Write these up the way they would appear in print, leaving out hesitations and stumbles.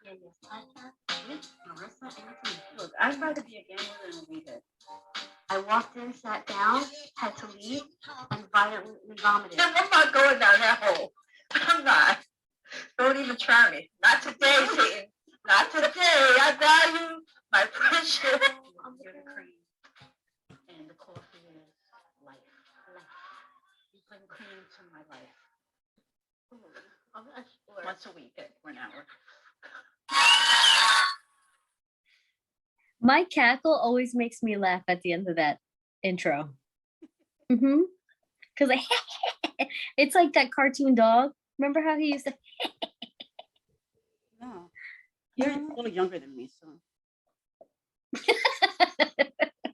Yeah, yes, podcast with Marissa and Anthony. Look, I'd rather be a gambler than a reader. I walked in, sat down, had to leave, and violently vomited. I'm not going down that hole. I'm not. Don't even try me. Not today, Satan. Not today. I value my friendship. You're the cream. And the coffee is life. Life. You bring cream to my life. Once a week for an hour. My cackle always makes me laugh at the end of that intro. Because it's like that cartoon dog. Remember how he used to? No, you're a little younger than me, so.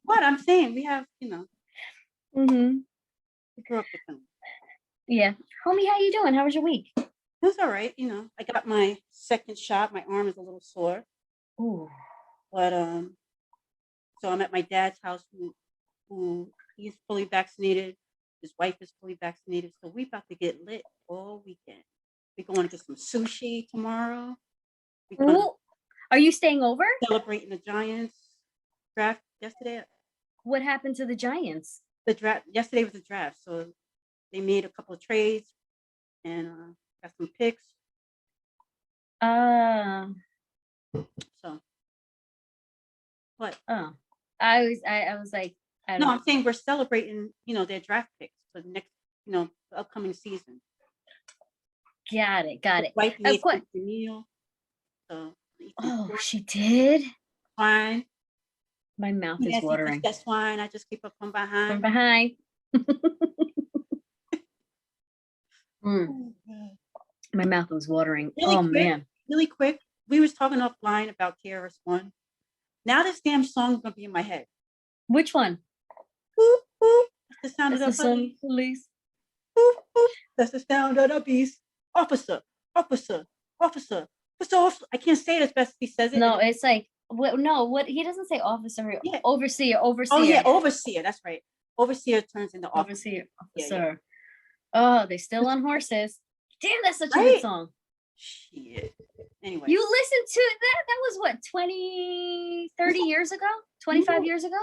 What I'm saying, we have, we grew up with them. Yeah, homie, how you doing? How was your week? It was all right. I got my second shot. My arm is a little sore. Ooh. But so I'm at my dad's house, who he's fully vaccinated. His wife is fully vaccinated, so we about to get lit all weekend. We're going to get some sushi tomorrow. Are you staying over? Celebrating the Giants draft yesterday. What happened to the Giants? The draft yesterday was the draft, so they made a couple of trades and got some picks. So what? Oh, I was like, I don't know. I'm saying we're celebrating, their draft picks for the next, the upcoming season. Got it. Wife made the meal. So. Oh, she did. Fine. My mouth is watering. That's fine. I just keep up from behind. From behind. My mouth was watering. Man. Really quick. We was talking offline about KRS-One. Now this damn song is gonna be in my head. Which one? Boop, boop. That's the sound of the police. Boop, boop. That's the sound of the beast. Officer. I can't say it as best as he says it. No, it's like what he doesn't say officer. Yeah. Overseer. Oh yeah, overseer. That's right. Overseer turns into officer. Yeah. Oh, they still on horses. Damn, that's such a good song. Shit. Anyway. You listened to that? That was what, 30 years ago? 25 years ago?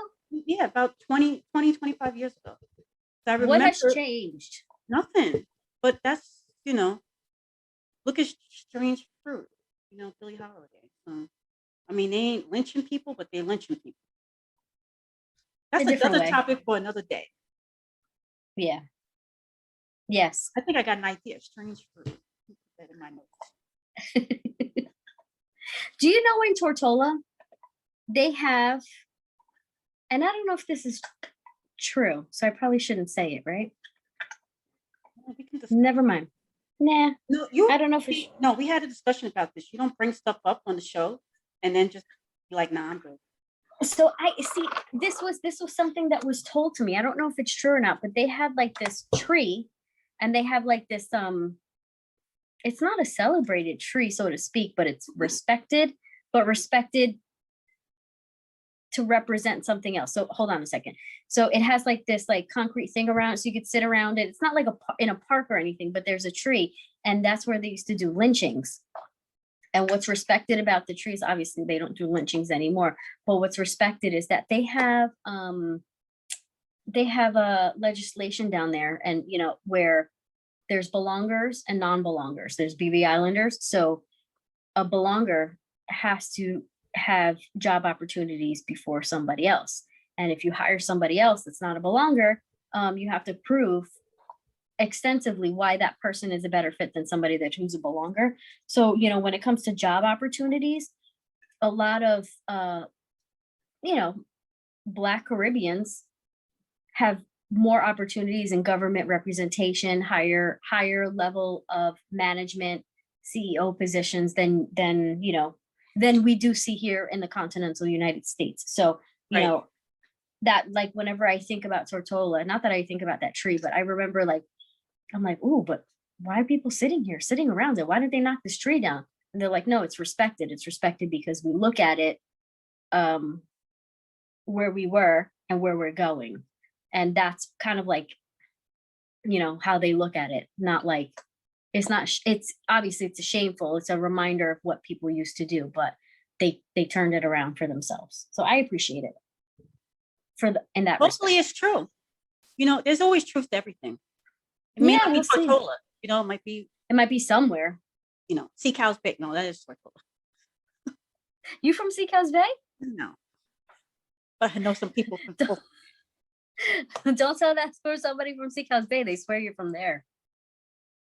Yeah, about 25 years ago. So I remember, what has changed? Nothing. But that's, look at Strange Fruit, Billie Holiday. I mean, they ain't lynching people, but they're lynching people. That's another topic for another day. Yeah. Yes. I think I got an idea. Strange Fruit. Put that in my notes. Do you know in Tortola, they have, and I don't know if this is true, so I probably shouldn't say it, right? Never mind. Nah. No, I don't know if it's... No, we had a discussion about this. You don't bring stuff up on the show and then just be like, nah, I'm good. So I see this was something that was told to me. I don't know if it's true or not, but they had like this tree and they have like this it's not a celebrated tree, so to speak, but it's respected to represent something else. So hold on a second. So it has like this like concrete thing around it, so you could sit around it. It's not like in a park or anything, but there's a tree, and that's where they used to do lynchings. And what's respected about the trees, obviously they don't do lynchings anymore, but what's respected is that they have a legislation down there, and where there's belongers and non-belongers. There's BV Islanders. So a belonger has to have job opportunities before somebody else. And if you hire somebody else that's not a belonger, you have to prove extensively why that person is a better fit than somebody who's a belonger. So, when it comes to job opportunities, a lot of, Black Caribbeans have more opportunities in government representation, higher level of management, CEO positions than we do see here in the continental United States. So, that like whenever I think about Tortola, not that I think about that tree, but I remember I'm like, ooh, but why are people sitting around it? Why did they knock this tree down? And they're like, no, it's respected. It's respected because we look at it where we were and where we're going. And that's kind of like, how they look at it, not like It's not, it's obviously it's a shameful, it's a reminder of what people used to do, but they turned it around for themselves. So I appreciate it in that Hopefully respect. it's true. There's always truth to everything. It may Yeah, not be we'll see. Tortola. It might be somewhere. Sea Cow's Bay. No, that is Tortola. You from Sea Cows Bay? No. But I know some people from Don't tell that for somebody from Sea Cows Bay. They swear you're from there.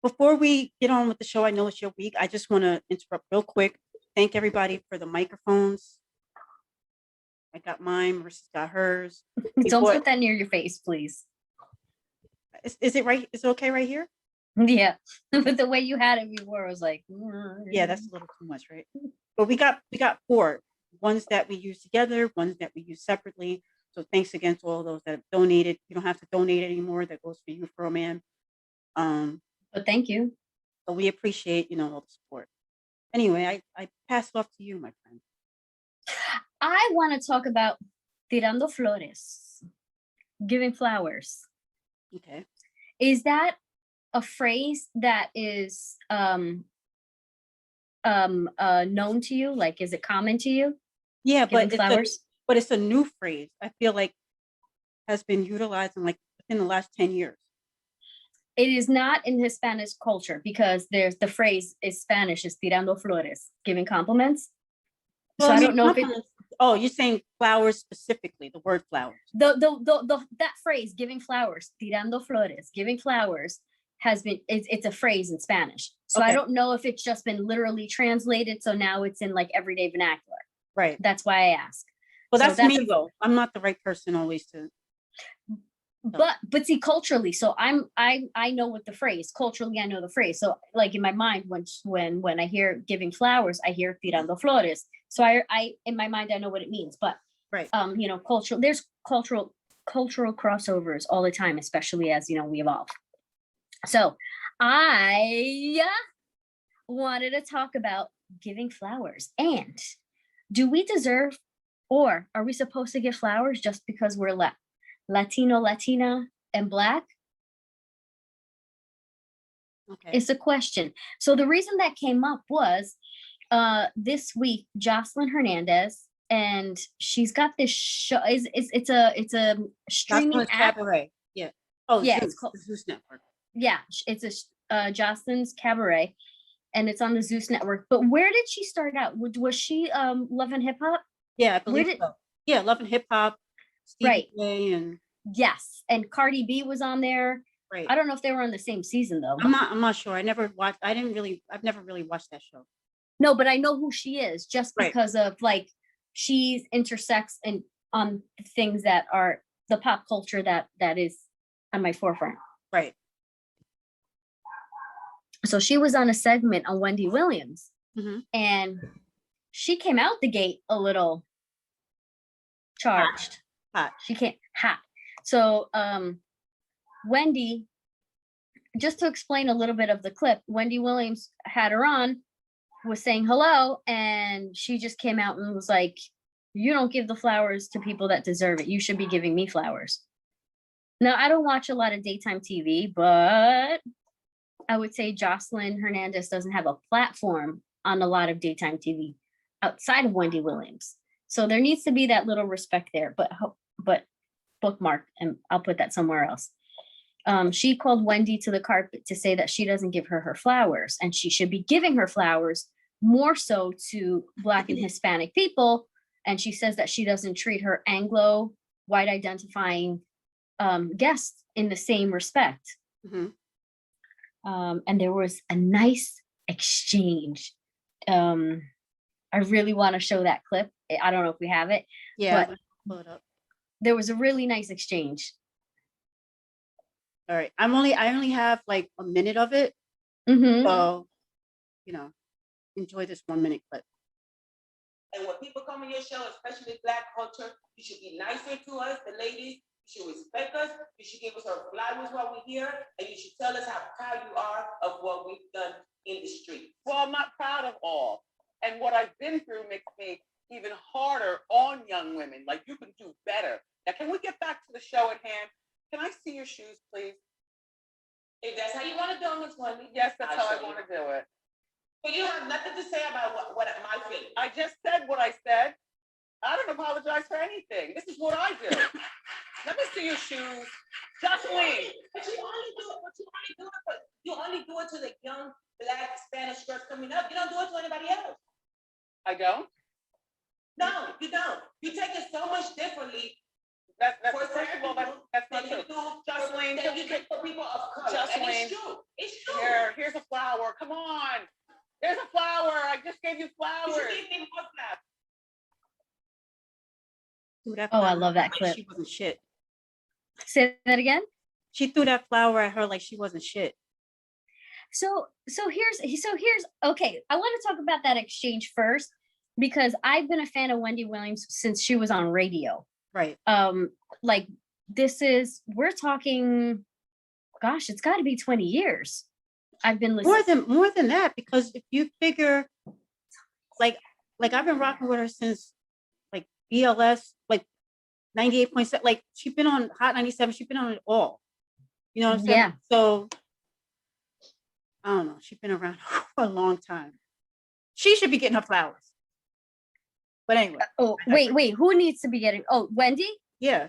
Before we get on with the show, I know it's your week. I just want to interrupt real quick. Thank everybody for the microphones. I got mine. Marissa's got hers. Don't put that near your face, please. Is it right? Is it okay right here? Yeah. But the way you had it before, I was like, yeah, that's a little too much, right? But we got 4 ones that we use together, ones that we use separately. So thanks again to all those that have donated. You don't have to donate anymore. That goes for you, for a man. But thank you. So we appreciate, all the support. Anyway, I pass it off to you, my friend. I want to talk about tirando flores, giving flowers. Okay. Is that a phrase that is known to you? Like, is it common to you? Yeah, giving flowers? But it's a new phrase. I feel like has been utilized within the last 10 years. It is not in Hispanic culture because there's the phrase is Spanish is tirando flores, giving compliments. Well, so I don't know if you're saying flowers specifically, the word flowers. That phrase, giving flowers, tirando flores, giving flowers, has been it's a phrase in Spanish. So okay. I don't know if it's just been literally translated. So now it's in like everyday vernacular. Right. That's why I ask. Well, that's me though. I'm not the right person always to. But see, culturally, so I know what the phrase, culturally I know the phrase. So like in my mind, when I hear giving flowers, I hear tirando flores. So I in my mind I know what it means. But right. There's cultural crossovers all the time, especially as we evolve. So I wanted to talk about giving flowers. And do we deserve, or are we supposed to give flowers just because we're Latino, Latina, and Black? Okay. It's a question. So the reason that came up was this week, Joseline Hernandez, and she's got this show. It's a streaming app. Cabaret. Yeah. Oh yeah, it's called the Zeus Network. Yeah, it's a Joseline's Cabaret, and it's on the Zeus Network. But where did she start out? Was she Love and Hip Hop? Yeah, I believe so. Yeah, Love and Hip Hop. Right. And yes, and Cardi B was on there. Right. I don't know if they were on the same season though. I'm not sure. I've never really watched that show. No, but I know who she is just because of like she's intersex and on things that are the pop culture that is on my forefront. Right. So she was on a segment on Wendy Williams, and she came out the gate a little charged. Hot. She came hot. So Wendy, just to explain a little bit of the clip, Wendy Williams had her on, was saying hello, and she just came out and was like, you don't give the flowers to people that deserve it. You should be giving me flowers. Now, I don't watch a lot of daytime TV, but I would say Joseline Hernandez doesn't have a platform on a lot of daytime TV outside of Wendy Williams. So there needs to be that little respect there, but bookmark, and I'll put that somewhere else. She called Wendy to the carpet to say that she doesn't give her flowers, and she should be giving her flowers more so to Black and Hispanic people. And she says that she doesn't treat her Anglo white identifying guests in the same respect. And there was a nice exchange. I really want to show that clip. I don't know if we have it. Yeah, but pull it up. There was a really nice exchange. All right. I only have like a minute of it. So, enjoy this 1 minute clip. And when people come in your show, especially Black culture, you should be nicer to us, the ladies. You should respect us. You should give us our flowers while we're here. And you should tell us how proud you are of what we've done in the street. Well, I'm not proud of all. And what I've been through makes me even harder on young women. Like, you can do better. Now, can we get back to the show at hand? Can I see your shoes, please? If that's how you want to do it, Miss Wendy. Yes, that's I'll how I show you. want to do it. But you have nothing to say about what my feeling. I just said what I said. I don't apologize for anything. This is what I do. Let me see your shoes. Joseline. But you only do it to the young Black Spanish girls coming up. You don't do it to anybody else. I don't. No, you don't. You take it so much differently. That's For first of all, that's not true. Joseline, than you do for people of color. And Joseline, it's true. It's true. here's a flower. Come on. There's a flower. I just gave you You flowers. should give me more flowers. Threw that Oh, I flower love that like clip. She wasn't shit. Say that again. She threw that flower at her like she wasn't shit. So here's okay. I want to talk about that exchange first because I've been a fan of Wendy Williams since she was on radio. Right. Like we're talking, gosh, it's got to be 20 years. I've been listening. More than that, because if you figure, like I've been rocking with her since like BLS, like 98.7, like she's been on Hot 97, she's been on it all. You know what I'm saying? Yeah. So I don't know. She's been around for a long time. She should be getting her flowers. But anyway. Oh, wait, who needs to be getting? Oh, Wendy? Yeah.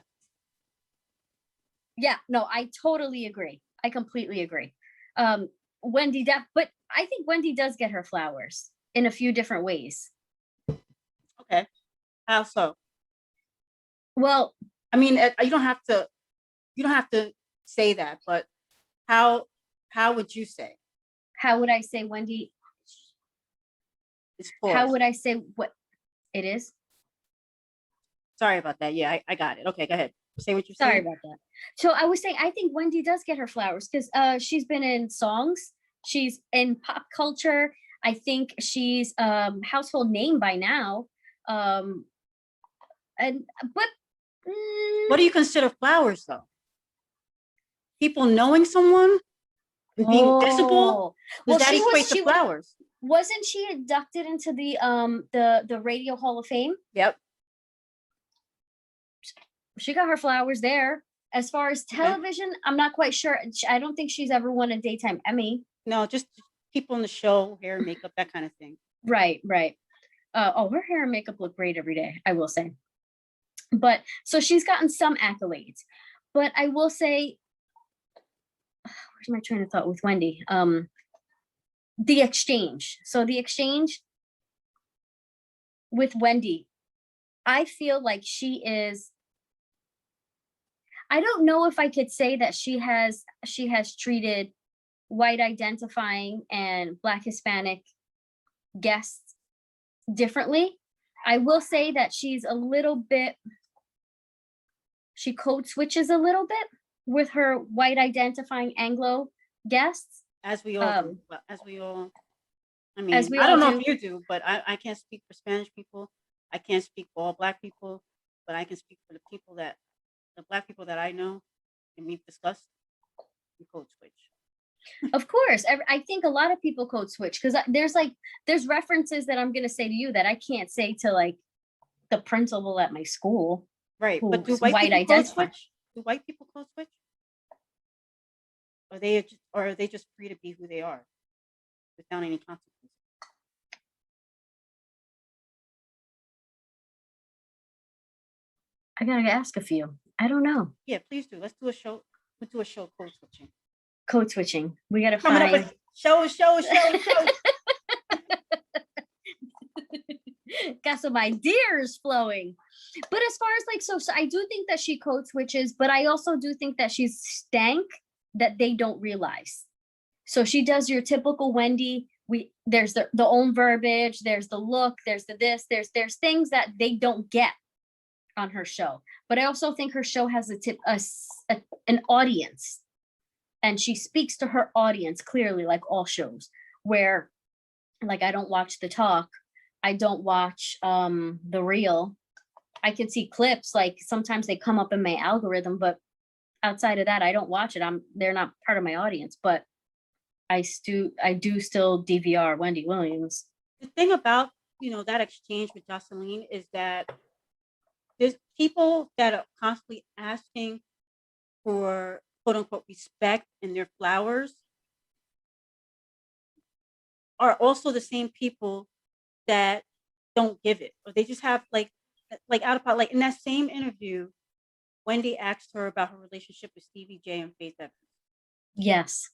Yeah, no, I totally agree. I completely agree. Wendy, but I think Wendy does get her flowers in a few different ways. Okay. How so? Well, I mean, you don't have to say that, but how would you say? how would I say, Wendy? It's How pause. would I say what it is? Sorry about that. Yeah, I got it. Okay, go ahead. Say what you're Sorry saying. about that. So I was saying, I think Wendy does get her flowers because she's been in songs. She's in pop culture. I think she's household name by now. But What do you consider flowers, though? People knowing someone and being visible? Well, Does that equate to flowers? Wasn't she inducted into the Radio Hall of Fame? Yep. She got her flowers there. As far as television, I'm not quite sure. I don't think she's ever won a daytime Emmy. No, just people in the show, hair, makeup, that kind of thing. Right. Her hair and makeup look great every day, I will say. But so she's gotten some accolades. But I will say, where's my train of thought with Wendy? The exchange. So the exchange with Wendy, I feel like she is, I don't know if I could say that she has treated white identifying and Black Hispanic guests differently. I will say that she's a little bit, she code switches a little bit with her white identifying Anglo guests. As we all do. I mean, as we I all don't know do. if you do, but I can't speak for Spanish people. I can't speak for all Black people, but I can speak for the Black people that I know and we've discussed. We code switch. Of course, I think a lot of people code switch because there's references that I'm gonna say to you that I can't say to like the principal at my school. Right, but do who's white people code identified. switch? Do white people code switch? Or are they just free to be who they are without any consequences? I gotta ask a few. I don't know. Yeah, please do. Let's do a show. We'll do a show code switching. Code switching. We gotta Coming up find. with show. Got some ideas flowing. But as far as like, so I do think that she code switches, but I also do think that she's stank that they don't realize. So she does your typical Wendy. There's the own verbiage, there's the look, there's the this, there's things that they don't get on her show. But I also think her show has an audience, and she speaks to her audience clearly, like all shows. Where, like, I don't watch The Talk, I don't watch The Real. I can see clips, like sometimes they come up in my algorithm, but outside of that, I don't watch it. They're not part of my audience, but I do still DVR Wendy Williams. The thing about that exchange with Joseline is that there's people that are constantly asking for quote unquote respect and their flowers are also the same people that don't give it, or they just have like out of like in that same interview, Wendy asked her about her relationship with Stevie J and Faith Evans. Yes.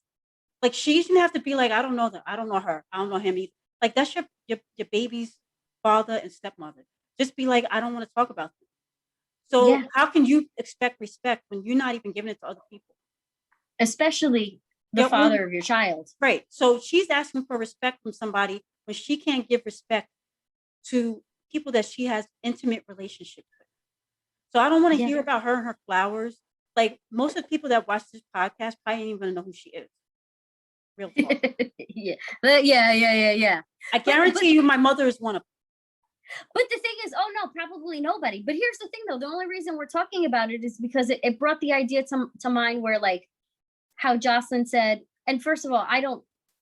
Like she shouldn't have to be like, I don't know her, I don't know him either. Like that's your baby's father and stepmother. Just be like, I don't want to talk about this. So Yeah. how can you expect respect when you're not even giving it to other people? Especially the Yeah, well, father of your child. Right. So she's asking for respect from somebody when she can't give respect to people that she has intimate relationships with. So I don't want to Yeah. hear about her and her flowers. Like most of the people that watch this podcast probably ain't even know who she is. Real talk. Yeah. Yeah. I guarantee you my mother is one of them. But the thing is, oh no, probably nobody. But here's the thing though, the only reason we're talking about it is because it brought the idea to mind where like how Joseline said, and first of all,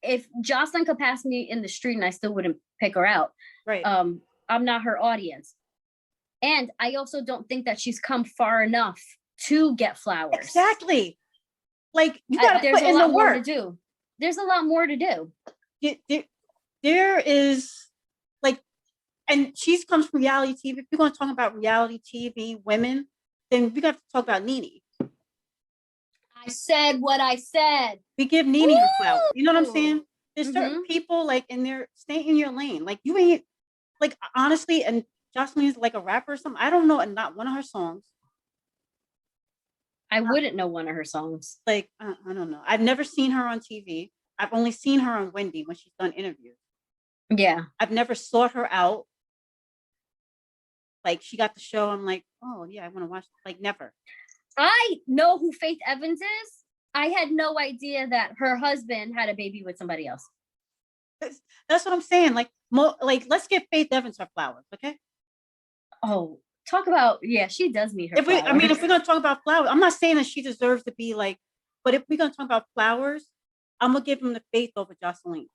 if Joseline could pass me in the street and I still wouldn't pick her out. Right. I'm not her audience. And I also don't think that she's come far enough to get flowers. Exactly. Like you gotta there's put a in the lot more work. to do. There's a lot more to do. There is like, and she comes from reality TV. If you're going to talk about reality TV women, then we got to talk about Nene. I said what I said. We give Nene her flowers. You know what I'm Woo! saying? There's certain people like, and they're staying in your lane. Like you ain't like honestly, and Joseline is like a rapper or something. I don't know, and not one of her songs. I wouldn't know one of her songs. Like I don't know. I've never seen her on TV. I've only seen her on Wendy when she's done interviews. Yeah. I've never sought her out. Like she got the show. I'm like, oh yeah, I want to watch. Like never. I know who Faith Evans is. I had no idea that her husband had a baby with somebody else. That's what I'm saying. Like, let's give Faith Evans her flowers, okay? Oh, talk about, yeah, she does need her flowers. If we're gonna talk about flowers, I'm not saying that she deserves to be like, but if we're gonna talk about flowers, I'm gonna give him the Faith over Joseline.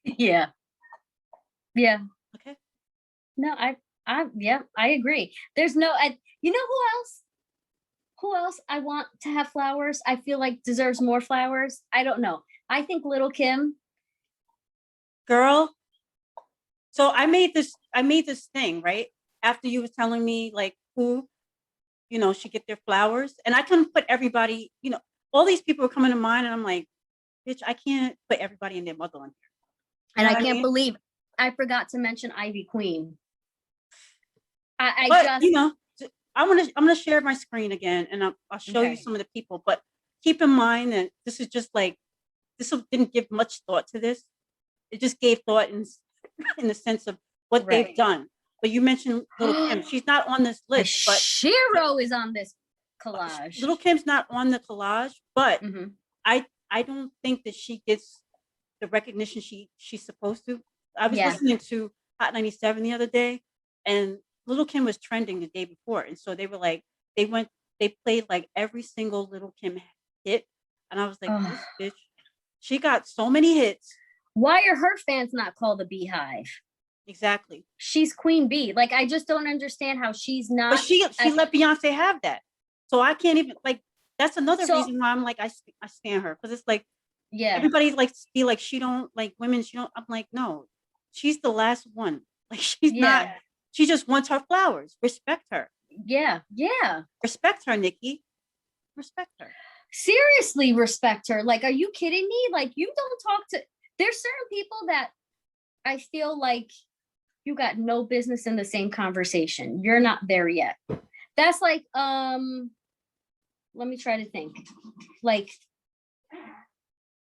Yeah. Okay. No, I agree. There's no, you know who else? Who else I want to have flowers? I feel like deserves more flowers. I don't know. I think Little Kim. Girl. So I made this thing, right? After you was telling me like who, should get their flowers. And I couldn't put everybody, all these people were coming to mind, and I'm like, bitch, I can't put everybody and their mother on here. And I can't believe I forgot to mention Ivy Queen. I'm gonna share my screen again, and I'll show you some of the people. But keep in mind that this is just like didn't give much thought to this. It just gave thought in the sense of what they've done. But you mentioned Little Kim. She's not on this list, but Shiro is on this collage. Little Kim's not on the collage, but I don't think that she gets the recognition she's supposed to. I was listening to Hot 97 the other day, and Little Kim was trending the day before, and so they were like, they played like every single Little Kim hit, and I was like, this bitch, she got so many hits. Why are her fans not called the Beehive? Exactly. She's Queen Bee. Like I just don't understand how she's not. But she let Beyonce have that, so I can't even like. That's another reason why I'm like I stand her, because it's like everybody like feel like she don't like women. She don't. I'm like, no, she's the last one. Like she's not. She just wants her flowers. Respect her. Yeah. Respect her, Nikki. Respect her. Seriously, respect her. Like, are you kidding me? Like, you don't talk to. There's certain people that I feel like you got no business in the same conversation. You're not there yet. That's like, let me try to think. Like,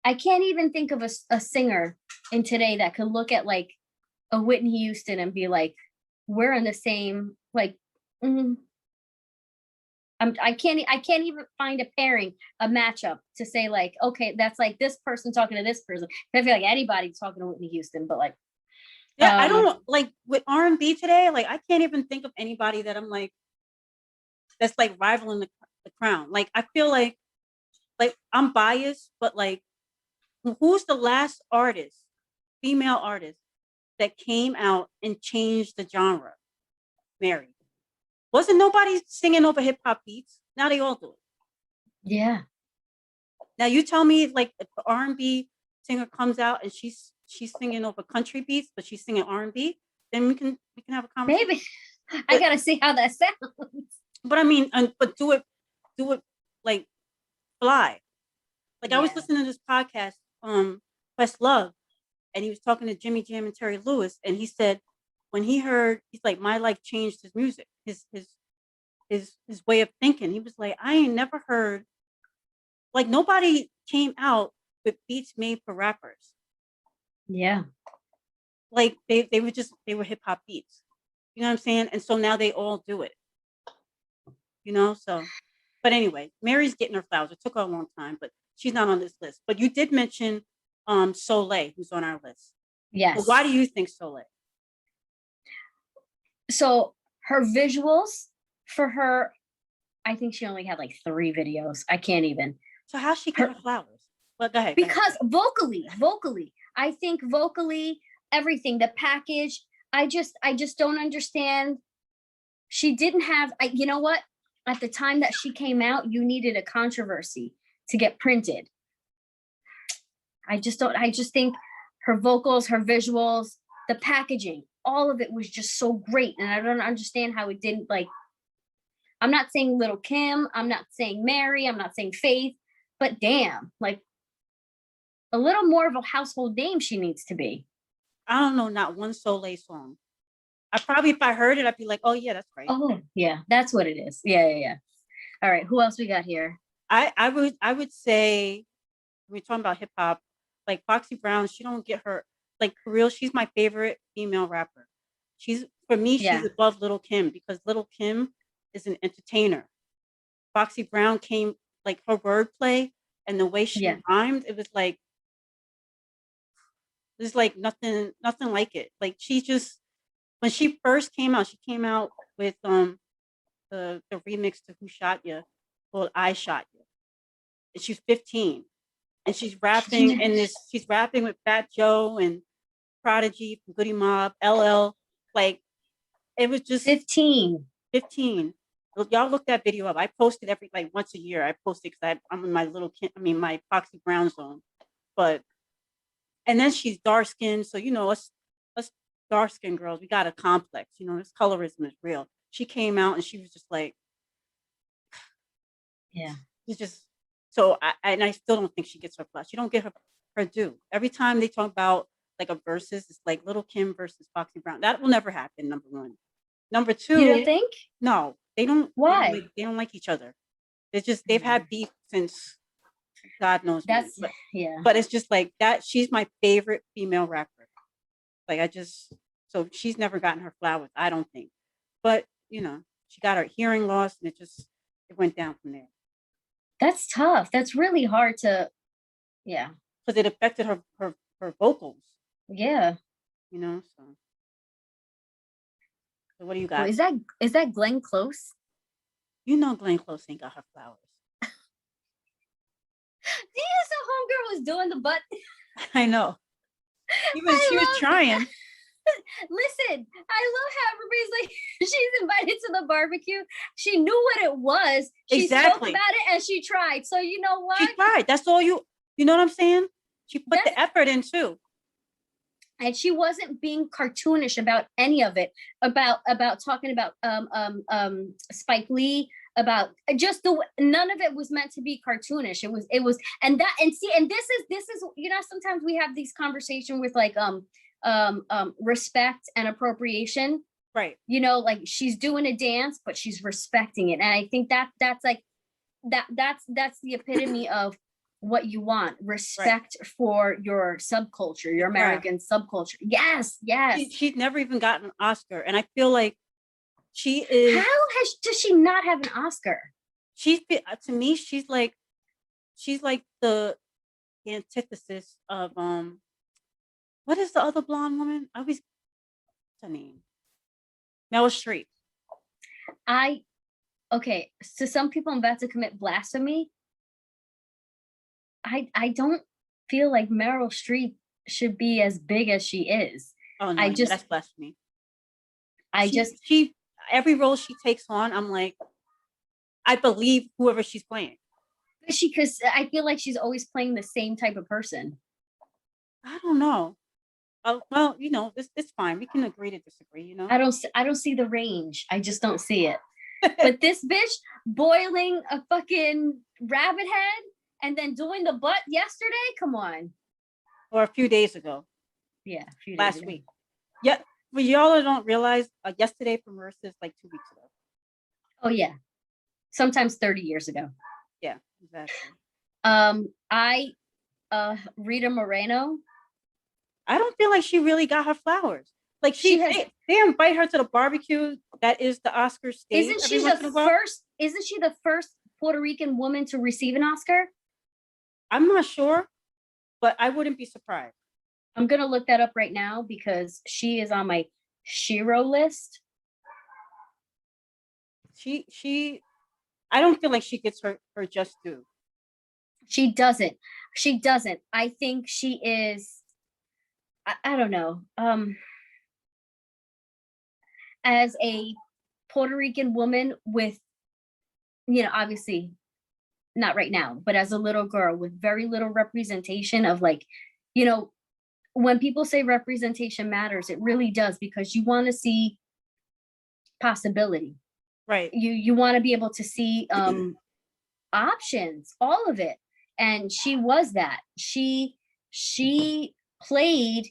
I can't even think of a singer in today that could look at like a Whitney Houston and be like, we're in the same, like, I can't even find a pairing, a matchup to say like, okay, that's like this person talking to this person. I feel like anybody's talking to Whitney Houston, but like, I don't like with R&B today. Like, I can't even think of anybody that I'm like, that's like rivaling the crown. Like, I feel like I'm biased, but like, who's the last artist, female artist, that came out and changed the genre? Mary. Wasn't nobody singing over hip hop beats? Now they all do it. Yeah. Now you tell me, like, if the R&B singer comes out and she's singing over country beats, but she's singing R&B, then we can have a conversation. Maybe. I gotta see how that sounds. But I mean, but do it like fly. Like I was Yeah. listening to this podcast, Questlove, and he was talking to Jimmy Jam and Terry Lewis, and he said when he heard, he's like, my life changed his music, his way of thinking. He was like, I ain't never heard, like, nobody came out with beats made for rappers. Yeah. Like they were hip hop beats. You know what I'm saying? And so now they all do it. You know, so but anyway, Mary's getting her flowers. It took her a long time, but she's not on this list. But you did mention Soleil, who's on our list. Yes. Well, why do you think Soleil? So her visuals for her, I think she only had like 3 videos. I can't even. So how's she get her flowers? Well, go ahead. Because vocally, I think vocally, everything, the package, I just don't understand. She didn't have, you know what? At the time that she came out, you needed a controversy to get printed. I just think her vocals, her visuals, the packaging, all of it was just so great. And I don't understand how it didn't, like, I'm not saying Little Kim, I'm not saying Mary, I'm not saying Faith, but damn, like, a little more of a household name she needs to be. I don't know, not one Soleil song. I probably, if I heard it, I'd be like, oh yeah, that's right. Oh yeah, that's what it is. Yeah. All right, who else we got here? I would say, we're talking about hip hop, like Foxy Brown. She don't get her, like, for real. She's my favorite female rapper. For me, Yeah. she's above Little Kim, because Little Kim is an entertainer. Foxy Brown came, like, her wordplay and the way she rhymed, it was like, there's like nothing like it. Like, she just, when she first came out, she came out with the remix to Who Shot Ya, called I Shot Ya. And she's 15. And she's rapping she's rapping with Fat Joe and Prodigy from Goody Mob, LL. Like, it was just 15. Look, y'all look that video up. I post it every, like, once a year. I post it because I'm in my my Foxy Brown zone. But, and then she's dark skinned. So, you know, us dark skinned girls, we got a complex. You know, this colorism is real. She came out and she was just like, yeah. It's just, so I still don't think she gets her flowers. She don't get her due. Every time they talk about, like, a versus, it's like Little Kim versus Foxy Brown. That will never happen, number one. Number two, you don't think? No, they don't. Why? They don't like each other. It's just, they've had beef since God knows when. That's yeah. But it's just like that. She's my favorite female rapper. Like, so she's never gotten her flowers, I don't think. But, you know, she got her hearing loss, and it went down from there. That's tough. That's really hard to, yeah. Because it affected her vocals. Yeah. You know, so what do you got? Well, is that Glenn Close? You know Glenn Close ain't got her flowers. Do you know homegirl was doing the butt? I know. She was trying. Listen, I love how everybody's like, she's invited to the barbecue. She knew what it was. She spoke about it and she tried. So you know what? She tried. That's all you know what I'm saying? She put the effort in too. And she wasn't being cartoonish about any of it, about talking about Spike Lee, about just none of it was meant to be cartoonish. It was and this is, you know, sometimes we have these conversations with, like, respect and appropriation, right? You know, like, she's doing a dance but she's respecting it, and I think that's the epitome of what you want, respect, right, for your subculture, your American subculture. Yes. She's never even gotten an Oscar, and I feel like she is. Does she not have an Oscar? To me, she's like the antithesis of what is the other blonde woman? What's her name? Meryl Streep. Okay, so some people I'm about to commit blasphemy. I don't feel like Meryl Streep should be as big as she is. Oh no, that's blasphemy. Every role she takes on, I'm like, I believe whoever she's playing. Because I feel like she's always playing the same type of person. I don't know. Well, it's fine. We can agree to disagree. I don't see the range. I just don't see it. But this bitch boiling a fucking rabbit head and then doing the butt yesterday. Come on. Or a few days ago. Yeah, a few days Last ago. week. Yeah, but y'all don't realize yesterday from versus like 2 weeks ago. Oh yeah, sometimes 30 years ago. Yeah, exactly. Rita Moreno. I don't feel like she really got her flowers. Like they invite her to the barbecue. That is the Oscar stage. Isn't she the first Puerto Rican woman to receive an Oscar? I'm not sure, but I wouldn't be surprised. I'm gonna look that up right now because she is on my Shiro list. I don't feel like she gets her just due. She doesn't. I think she is. I don't know. As a Puerto Rican woman with, obviously not right now, but as a little girl with very little representation of like, when people say representation matters, it really does, because you want to see possibility. Right. You want to be able to see options, all of it. And she was that. She played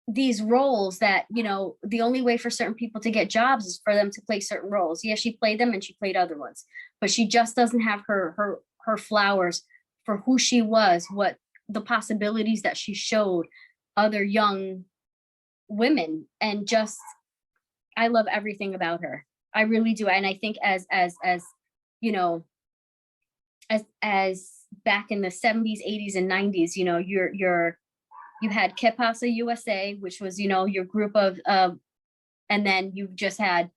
these roles that, the only way for certain people to get jobs is for them to play certain roles. Yeah, she played them and she played other ones, but she just doesn't have her flowers for who she was, what the possibilities that she showed other young women. And just, I love everything about her. I really do. And I think as back in the 70s, 80s, and 90s, you had Que Pasa USA, which was, your group of, and then you just had,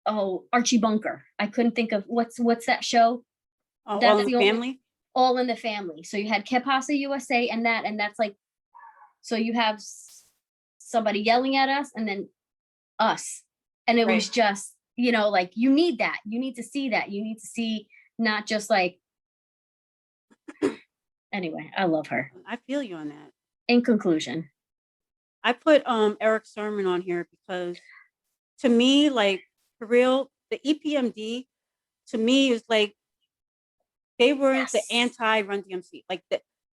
Archie Bunker. I couldn't think of what's that show? All That's in the Family? All in the Family. So you had Que Pasa USA and that's like, so you have somebody yelling at us and then us. And it was just, like, you need that. You need to see that. You need to see not just like, anyway, I love her. I feel you on that. In conclusion, I put Eric Sermon on here because to me, like, for real, the EPMD to me is like they were the anti-Run DMC. Like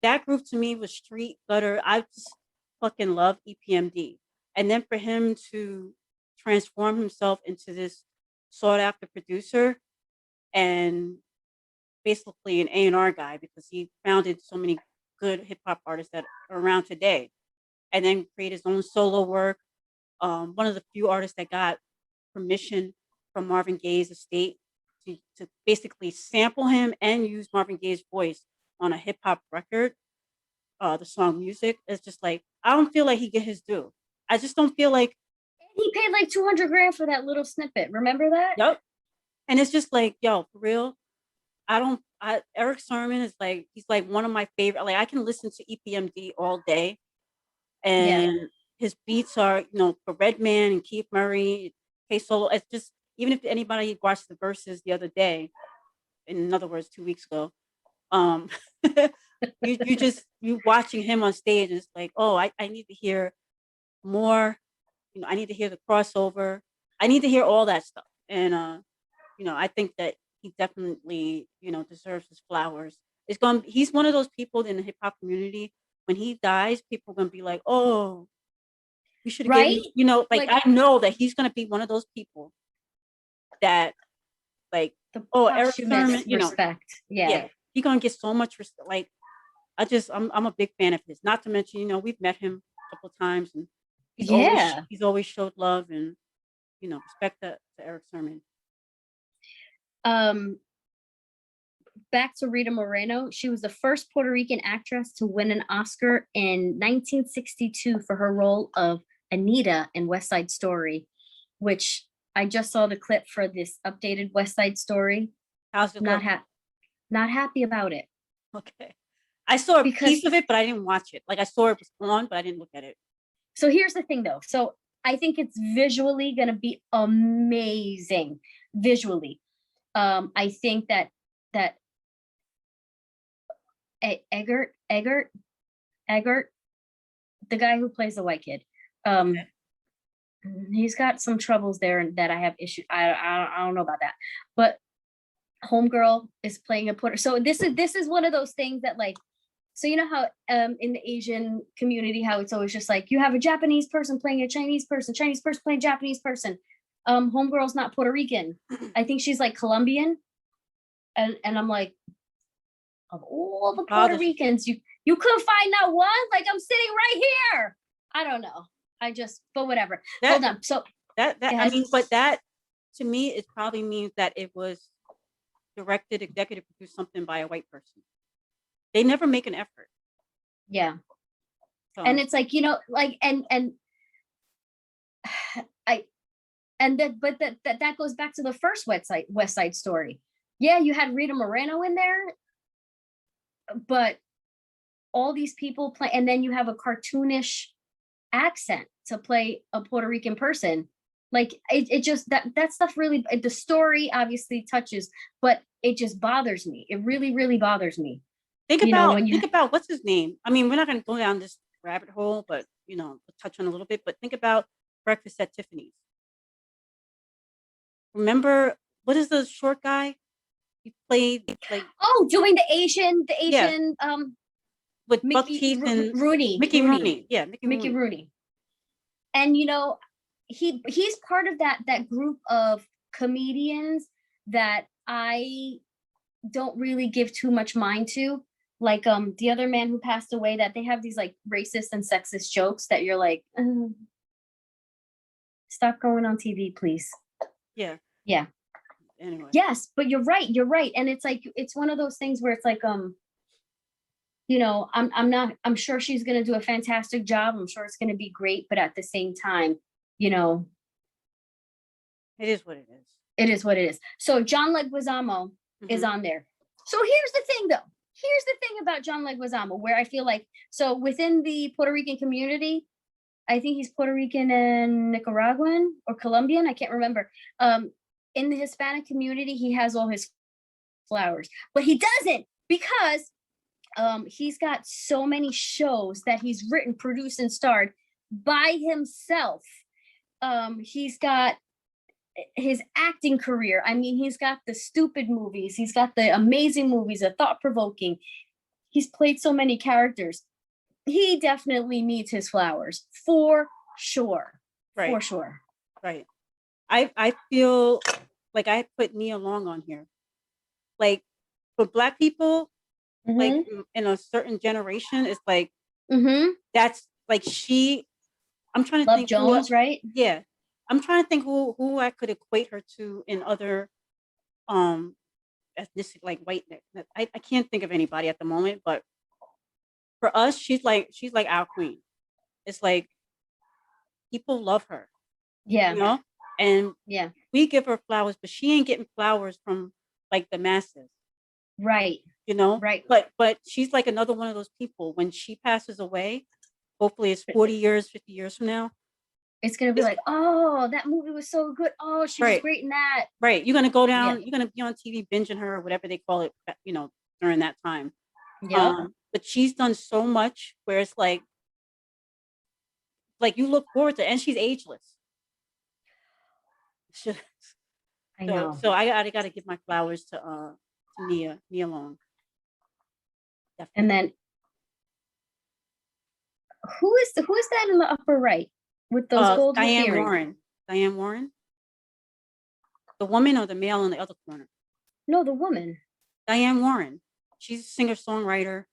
that group to me was street gutter. I just fucking love EPMD. And then for him to transform himself into this sought after producer and basically an A&R guy, because he founded so many good hip hop artists that are around today, and then create his own solo work. One of the few artists that got permission from Marvin Gaye's estate to basically sample him and use Marvin Gaye's voice on a hip hop record. The song Music is just like, I don't feel like he get his due. I just don't feel like he paid like $200,000 for that little snippet. Remember that? Yep. And it's just like, yo, for real. Eric Sermon is like, he's like one of my favorite. Like, I can listen to EPMD all day, and his beats are, for Redman and Keith Murray, K Solo. It's just, even if anybody watched the verses the other day, in other words, 2 weeks ago, you watching him on stage is like, oh, I need to hear more. I need to hear the crossover. I need to hear all that stuff. And I think that he definitely, deserves his flowers. He's one of those people in the hip hop community. When he dies, people are gonna be like, oh, we should have given, like I know that he's gonna be one of those people that, like, Eric Sermon, respect. Yeah. He's gonna get so much respect. Like, I'm a big fan of his. Not to mention, we've met him a couple times, and he's always showed love and respect to Eric Sermon. Back to Rita Moreno. She was the first Puerto Rican actress to win an Oscar in 1962 for her role of Anita in West Side Story, which I just saw the clip for this updated West Side Story. How's it not happy about it. Okay. I saw a piece of it, but I didn't watch it. Like, I saw it was on, but I didn't look at it. So here's the thing, though. So I think it's visually going to be amazing. Visually. I think that Eggert, the guy who plays the white kid, he's got some troubles there and that I have issues. I don't know about that, but Homegirl is playing a Puerto. So this is one of those things that like, so you know how in the Asian community, how it's always just like you have a Japanese person playing a Chinese person playing Japanese person. Homegirl's not Puerto Rican. I think she's like Colombian. And I'm like, of all the Puerto Ricans, you couldn't find that one? Like I'm sitting right here. I don't know. But whatever. Hold on. So I mean, but that to me, it probably means that it was directed, executive produced something by a white person. They never make an effort. Yeah. So. And it's like, you know, like, that goes back to the first West Side Story. Yeah, you had Rita Moreno in there, but all these people play, and then you have a cartoonish accent to play a Puerto Rican person. Like it just that stuff really, the story obviously touches, but it just bothers me. It really, really bothers me. Think about what's his name. I mean, we're not going to go down this rabbit hole, but you know, we'll touch on a little bit. But think about Breakfast at Tiffany's. Remember, what is the short guy? He played like doing the Asian with buck teeth and Mickey Rooney. Yeah, Mickey Rooney. And you know, he's part of that group of comedians that I don't really give too much mind to. Like the other man who passed away, that they have these like racist and sexist jokes that you're like, stop going on TV, please. Yeah. Yeah. Anyway. Yes, but you're right. And it's like, it's one of those things where it's like, you know, I'm sure she's going to do a fantastic job. I'm sure it's going to be great. But at the same time, you know, it is what it is. It is what it is. So John Leguizamo is on there. So here's the thing though. Here's the thing about John Leguizamo, where I feel like, so within the Puerto Rican community, I think he's Puerto Rican and Nicaraguan or Colombian. I can't remember. In the Hispanic community, he has all his flowers, but he doesn't, because he's got so many shows that he's written, produced, and starred by himself. He's got his acting career. I mean, he's got the stupid movies. He's got the amazing movies, the thought-provoking. He's played so many characters. He definitely needs his flowers, for sure. Right. For sure. Right. I feel like I put Nia Long on here. Like for Black people, like in a certain generation, it's like that's like I'm trying to Love think Jones, right? Yeah. I'm trying to think who I could equate her to in other ethnicity, like whiteness. I can't think of anybody at the moment, but for us, she's like our queen. It's like people love her. Yeah. You know? And yeah, we give her flowers, but she ain't getting flowers from like the masses. Right. You know? Right. But she's like another one of those people. When she passes away, hopefully it's 40 years, 50 years from now, it's gonna be like, oh, that movie was so good. Oh, she was great in that. Right. You're gonna go down, you're gonna be on TV binging her or whatever they call it, you know, during that time. Yeah. But she's done so much where it's like you look forward to it, and she's ageless. I know. So I gotta give my flowers to Nia Long. Definitely. And then who is that in the upper right with those gold earrings? Diane Warren. The woman or the male in the other corner? No, the woman. Diane Warren. She's a singer-songwriter.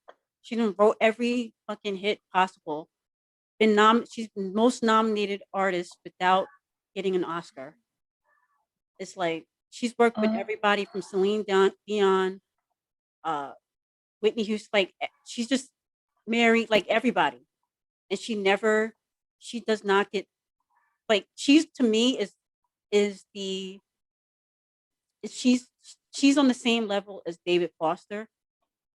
She done wrote every fucking hit possible. She's the most nominated artist without getting an Oscar. It's like she's worked with everybody from Celine Dion, Whitney Houston. Like she's just married like everybody, and she does not get like she's to me she's on the same level as David Foster,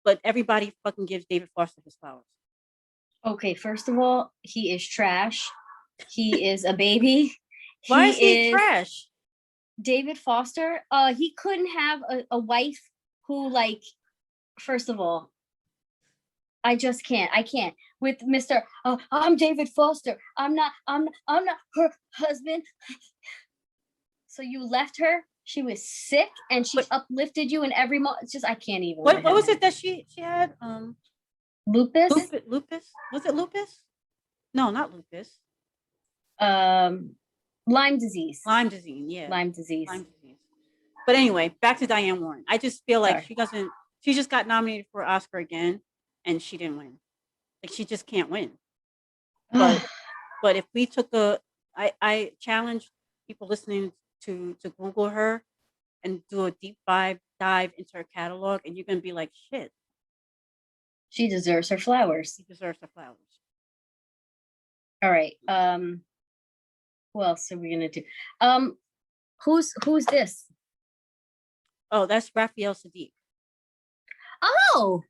but everybody fucking gives David Foster his flowers. Okay, first of all, he is trash. He is a baby. Why is he trash? David Foster, he couldn't have a wife who, like, first of all, I just can't. I can't with Mr. I'm David Foster. I'm not her husband. So you left her. She was sick and she uplifted you in every moment. It's just, I can't even. What was it that she had? Lupus? Lupus? Was it lupus? No, not lupus. Lyme disease. Lyme disease, yeah. Lyme disease. Lyme disease. But anyway, back to Diane Warren. I just feel like she just got nominated for an Oscar again and she didn't win. Like, she just can't win. But if we took I challenge people listening to Google her and do a deep dive into her catalog, and you're gonna be like, shit. She deserves her flowers. She deserves her flowers. All right. Who else are we gonna do? Who's this? Oh, that's Raphael Sadiq. Oh,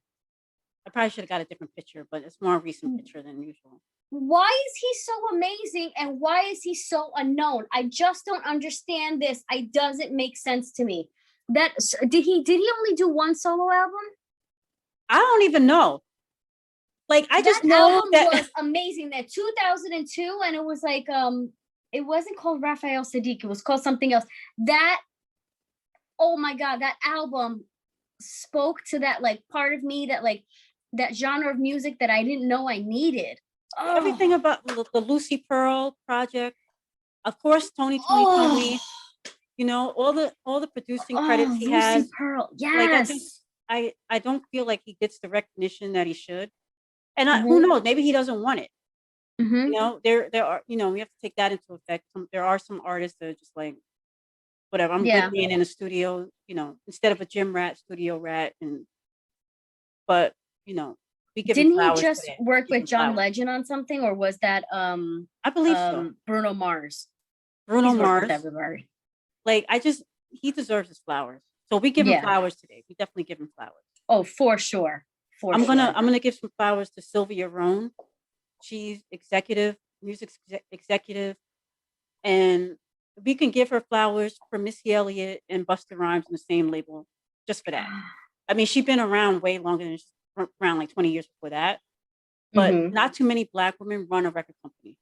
I probably should have got a different picture, but it's more a recent picture than usual. Why is he so amazing and why is he so unknown? I just don't understand this. It doesn't make sense to me. That did he only do one solo album? I don't even know. Like, I just know album that was amazing. That 2002, and it was like it wasn't called Raphael Sadiq. It was called something else. That, oh my God, that album spoke to that, like, part of me that, like, that genre of music that I didn't know I needed. everything about the Lucy Pearl project, of course, Tony 2020, you know, all the producing credits he has. Lucy Pearl, yes. Like, I don't feel like he gets the recognition that he should, and who knows, maybe he doesn't want it. You know, there are, you know, we have to take that into effect. There are some artists that are just like, whatever, I'm good being in a studio, you know, instead of a gym rat, studio rat, but you know. Didn't he just work with John Legend on something, or was that I believe so. Bruno Mars? Bruno He's Mars. with everybody. Like, he deserves his flowers. So we give him flowers today. We definitely give him flowers. Oh, for sure. I'm gonna give some flowers to Sylvia Rohn. She's music executive, and we can give her flowers for Missy Elliott and Busta Rhymes on the same label, just for that. I mean, she's been around way longer than around like 20 years before that, but not too many Black women run a record company.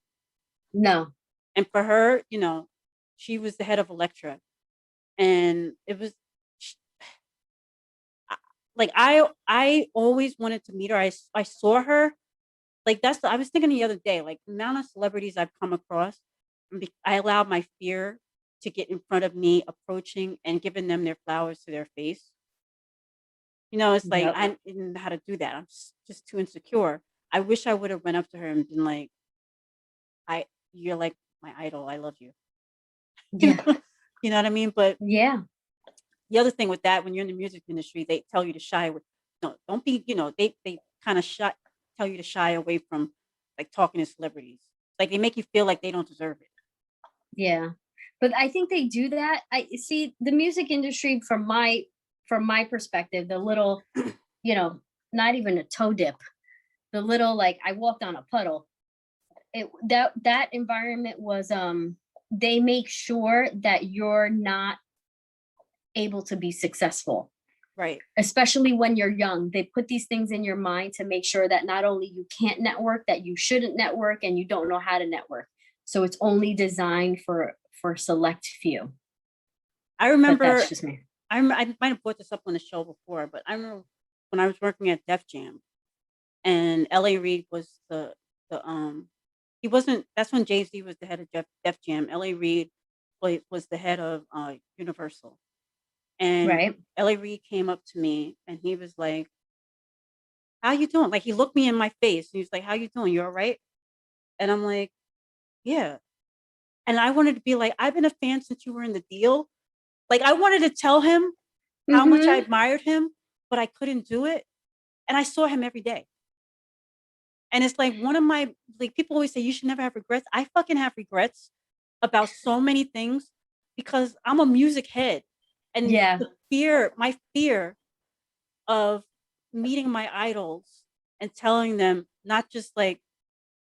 No. And for her, you know, she was the head of Elektra, and it was like, I always wanted to meet her. I saw her, like, I was thinking the other day, like, the amount of celebrities I've come across, I allowed my fear to get in front of me, approaching and giving them their flowers to their face. You know, it's like, I didn't know how to do that. I'm just too insecure. I wish I would have went up to her and been like, you're like my idol. I love you. Yeah. You know what I mean? But yeah. The other thing with that, when you're in the music industry, they tell you to shy away. No, don't be, you know, they kind of tell you to shy away from, like, talking to celebrities. Like, they make you feel like they don't deserve it. Yeah. But I think they do that. I see the music industry from my perspective, the little, you know, not even a toe dip, the little, like, I walked on a puddle. That environment was, they make sure that you're not able to be successful. Right. Especially when you're young. They put these things in your mind to make sure that not only you can't network, that you shouldn't network, and you don't know how to network. So it's only designed for select few. I remember, but that's just me. I might have brought this up on the show before, but I remember when I was working at Def Jam, and L.A. Reid was he wasn't. That's when Jay-Z was the head of Def Jam. L.A. Reid was the head of Universal, and L.A. Reid came up to me and he was like, "How you doing?" Like, he looked me in my face and he was like, "How you doing? You all right?" And I'm like, "Yeah." And I wanted to be like, "I've been a fan since you were in the deal." Like, I wanted to tell him how much I admired him, but I couldn't do it. And I saw him every day. And it's like, one of my, like, people always say you should never have regrets. I fucking have regrets about so many things because I'm a music head. And my fear of meeting my idols and telling them, not just like,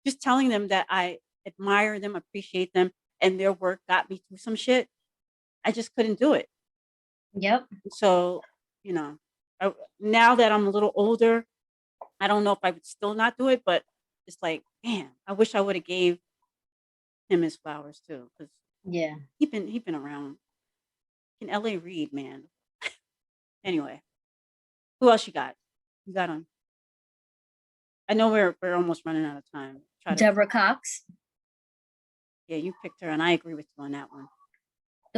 just telling them that I admire them, appreciate them, and their work got me through some shit. I just couldn't do it. Yep. So, you know, now that I'm a little older, I don't know if I would still not do it, but it's like, man, I wish I would have gave him his flowers too, because Yeah. he been around. In LA Reid, man. Anyway, who else you got? You got on. I know we're almost running out of time. Deborah Cox, Yeah, you picked her, and I agree with you on that one.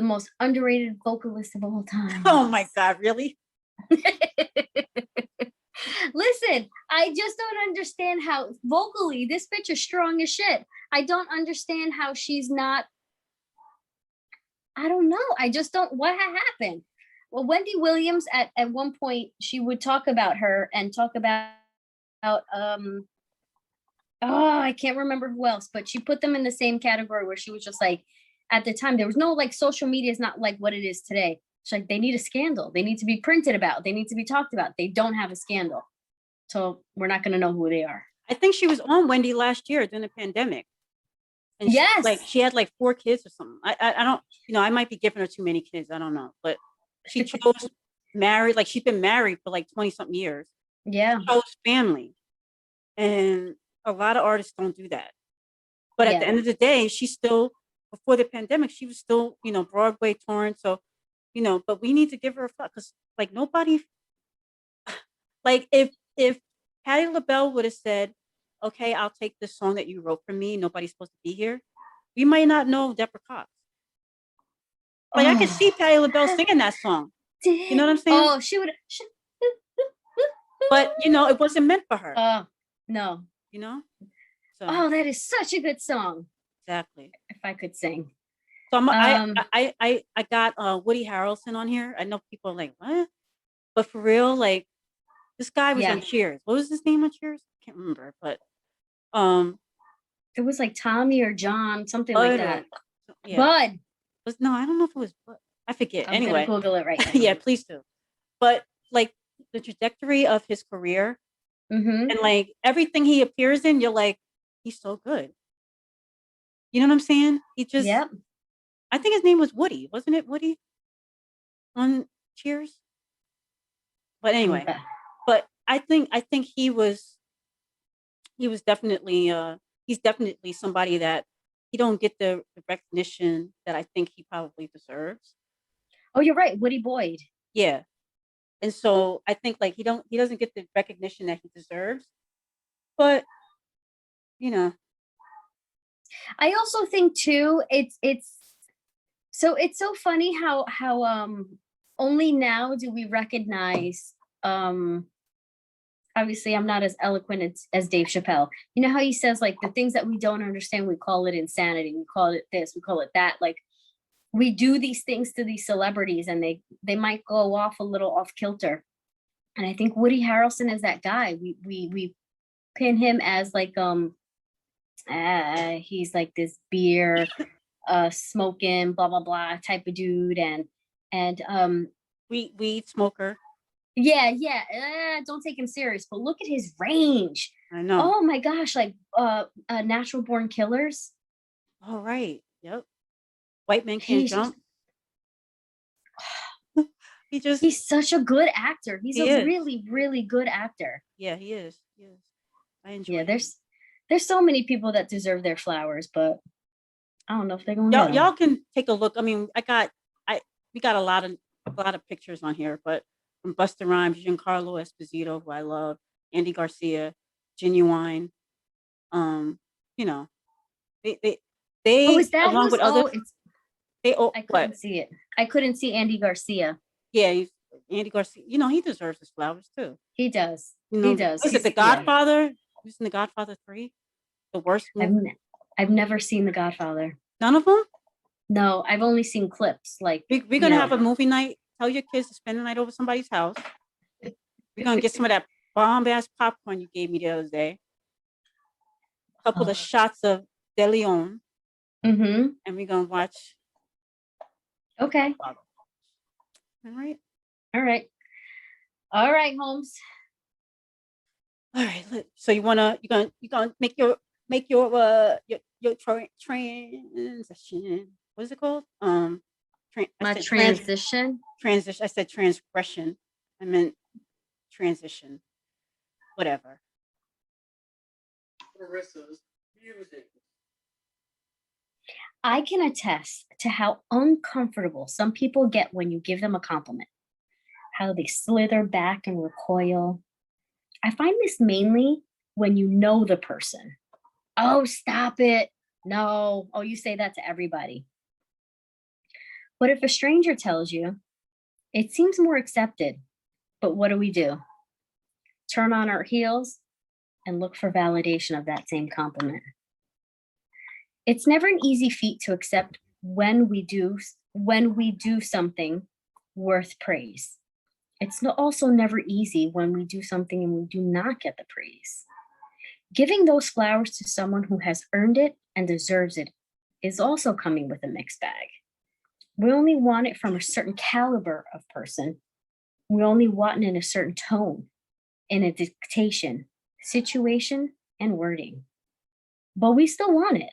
the most underrated vocalist of all time. Oh my God, really? Listen, I just don't understand how vocally this bitch is strong as shit. I don't understand how she's not. I don't know. I just don't. What happened? Well, Wendy Williams at one point she would talk about her and talk about oh, I can't remember who else, but she put them in the same category where she was just like, at the time there was no like social media is not like what it is today. She's like, they need a scandal. They need to be printed about. They need to be talked about. They don't have a scandal. So we're not going to know who they are. I think she was on Wendy last year during the pandemic. And Yes. she had like 4 kids or something. I don't, I might be giving her too many kids. I don't know. But she chose married, like she's been married for like 20 something years. Yeah. She chose family. And a lot of artists don't do that. But at the end of the day, she's still, before the pandemic, she was still, Broadway touring. So, but we need to give her a fuck because like nobody, like if Patti LaBelle would have said, okay, I'll take this song that you wrote for me, nobody's supposed to be here, we might not know Deborah Cox. Like I could see Patti LaBelle singing that song. You know what I'm saying? Oh, she would. But it wasn't meant for her. No. So, oh, that is such a good song. Exactly. If I could sing. So I got Woody Harrelson on here. I know people are like, what? But for real, like this guy was on Cheers. What was his name on Cheers? I can't remember, but it was like Tommy or John, something like that. Yeah. Bud. No, I don't know if it was Bud. I forget. I'm anyway, gonna Google it right now. Yeah, please do. But like the trajectory of his career and like everything he appears in, you're like, he's so good. You know what I'm saying? He just, I think his name was Woody, wasn't it? Woody on Cheers. But anyway, but I think he was definitely he's definitely somebody that he don't get the recognition that I think he probably deserves. Oh, you're right, Woody Boyd. Yeah, and so I think like he doesn't get the recognition that he deserves, but I also think too, it's so funny how only now do we recognize, obviously I'm not as eloquent as Dave Chappelle. You know how he says like the things that we don't understand, we call it insanity, we call it this, we call it that. Like we do these things to these celebrities and they might go off a little off kilter. And I think Woody Harrelson is that guy. We pin him as like he's like this beer smoking blah blah blah type of dude and weed smoker. Yeah, don't take him serious, but look at his range. I know. Oh my gosh, like Natural Born Killers. All right. Yep. White Man Can't Jump. He's such a good actor. He's a really, really good actor. Yeah, he is. I enjoy him. There's so many people that deserve their flowers, but I don't know if they're going to. Y'all can take a look. I mean, we got a lot of pictures on here, but from Busta Rhymes, Giancarlo Esposito, who I love, Andy Garcia, Genuine. They along with others. I couldn't see it. I couldn't see Andy Garcia. Yeah, Andy Garcia. He deserves his flowers too. He does. He does. Is it The Godfather? Yeah. Who's in The Godfather 3? The worst movie. I've never seen The Godfather. None of them? No, I've only seen clips. Like we're gonna have a movie night. Tell your kids to spend the night over somebody's house. We're gonna get some of that bomb ass popcorn you gave me the other day. A couple of shots of De Leon. And we're gonna watch. Okay. All right. All right, Holmes. All right. So you're gonna make your transition. What is it called? My said transition. transition. I said transgression. I meant transition. Whatever. Marissa's music. I can attest to how uncomfortable some people get when you give them a compliment, how they slither back and recoil. I find this mainly when you know the person. Oh, stop it. No. Oh, you say that to everybody. But if a stranger tells you, it seems more accepted. But what do? Turn on our heels and look for validation of that same compliment. It's never an easy feat to accept when we do something worth praise. It's also never easy when we do something and we do not get the praise. Giving those flowers to someone who has earned it and deserves it is also coming with a mixed bag. We only want it from a certain caliber of person. We only want it in a certain tone, in a dictation, situation, and wording. But we still want it.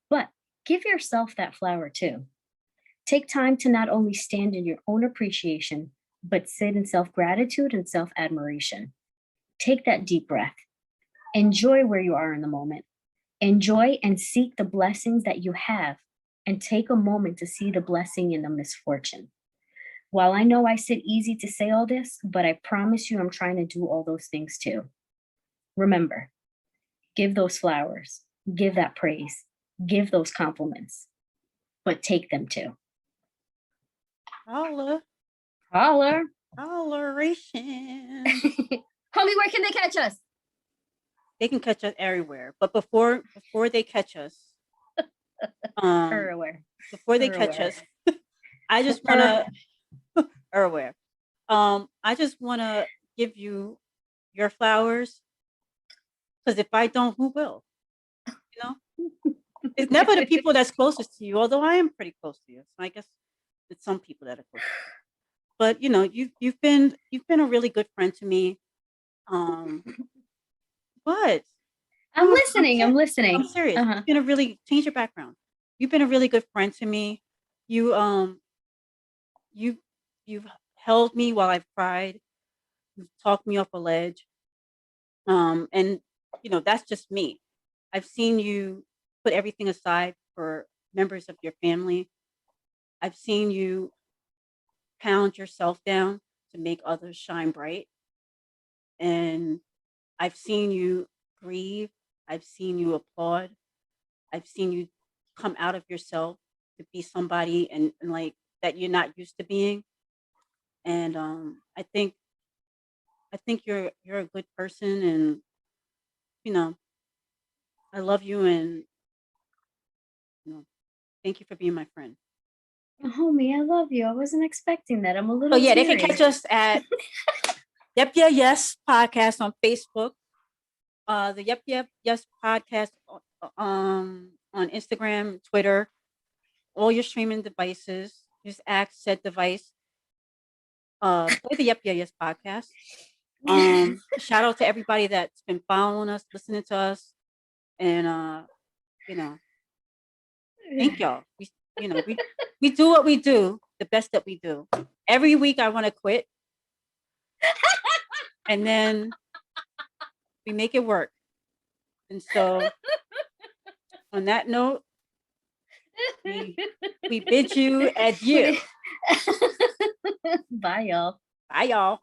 But give yourself that flower too. Take time to not only stand in your own appreciation, but sit in self-gratitude and self-admiration. Take that deep breath. Enjoy where you are in the moment. Enjoy and seek the blessings that you have, and take a moment to see the blessing in the misfortune. While I know I sit easy to say all this, but I promise you I'm trying to do all those things too. Remember, give those flowers, give that praise, give those compliments, but take them too. Holla. Holler. Holleration. Homie, where can they catch us? They can catch us everywhere. But before they catch us, Everywhere. before they catch us, I just wanna everywhere. I just wanna give you your flowers. Because if I don't, who will? You know? It's never the people that's closest to you, although I am pretty close to you. So I guess it's some people that are close to you. But you know, you've been a really good friend to me. What? I'm listening. I'm I'm listening. serious. Uh-huh. You've been a really change your background. You've been a really good friend to me. You've held me while I've cried. You've talked me off a ledge. And you know, that's just me. I've seen you put everything aside for members of your family. I've seen you pound yourself down to make others shine bright. And I've seen you grieve. I've seen you applaud. I've seen you come out of yourself to be somebody and like that you're not used to being. And I think you're a good person, and you know, I love you, and you know, thank you for being my friend. Homie, I love you. I wasn't expecting that. I'm a So little yeah, they can teary. catch us at Yep Yeah Yes podcast on Facebook. The Yep Yes podcast on Instagram, Twitter, all your streaming devices. Just ask said device. Play the Yep Yeah Yes podcast. Shout out to everybody that's been following us, listening to us, and you know, thank y'all. We do what we do, the best that we do. Every week I want to quit, and then we make it work. And so, on that note, we bid you adieu. Bye, y'all. Bye, y'all.